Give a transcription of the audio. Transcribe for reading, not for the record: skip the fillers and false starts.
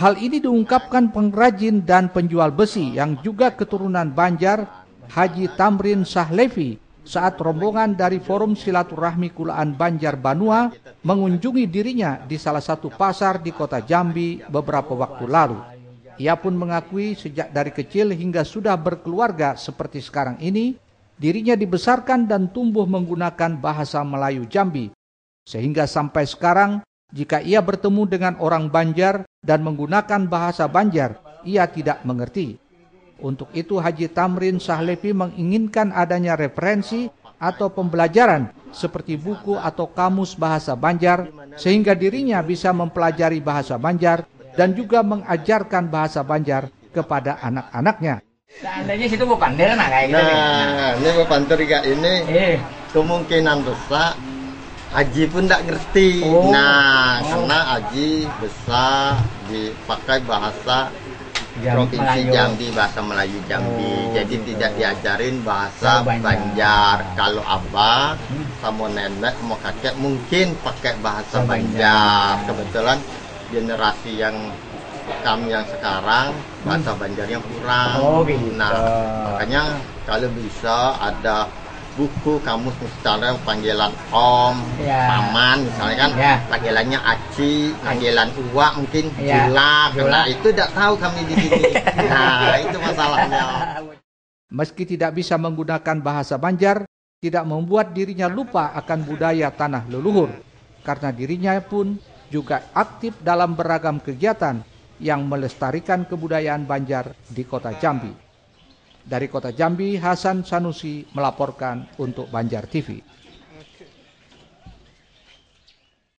Hal ini diungkapkan pengrajin dan penjual besi yang juga keturunan Banjar, Haji Tamrin Sahlevi, saat rombongan dari Forum Silaturahmi Kulaan Banjar Banua mengunjungi dirinya di salah satu pasar di kota Jambi beberapa waktu lalu. Ia pun mengakui sejak dari kecil hingga sudah berkeluarga seperti sekarang ini, dirinya dibesarkan dan tumbuh menggunakan bahasa Melayu Jambi. Sehingga sampai sekarang, jika ia bertemu dengan orang Banjar dan menggunakan bahasa Banjar, ia tidak mengerti. Untuk itu Haji Tamrin Sahlevi menginginkan adanya referensi atau pembelajaran seperti buku atau kamus bahasa Banjar, sehingga dirinya bisa mempelajari bahasa Banjar dan juga mengajarkan bahasa Banjar kepada anak-anaknya. Seandainya situ mau pandir nah kayak gitu. Nah, ini mau pandir kayak ini, kemungkinan besar Haji pun tidak ngerti. Karena Haji besar dipakai bahasa Provinsi Jambi, bahasa Melayu Jambi. Jadi tidak diajarin bahasa Banjar. Kalau abah sama nenek sama kakek mungkin pakai bahasa Banjar. Kebetulan generasi yang kami yang sekarang bahasa Banjarnya kurang. Nah, makanya kalau bisa ada buku kamus misalnya panggilan om, paman misalnya kan, panggilannya aci, panggilan uak mungkin jula, karena itu tidak tahu kami di sini. Nah, itu masalahnya. Meski tidak bisa menggunakan bahasa Banjar, tidak membuat dirinya lupa akan budaya tanah leluhur, karena dirinya pun juga aktif dalam beragam kegiatan yang melestarikan kebudayaan Banjar di kota Jambi. Dari kota Jambi, Hasan Sanusi melaporkan untuk Banjar TV.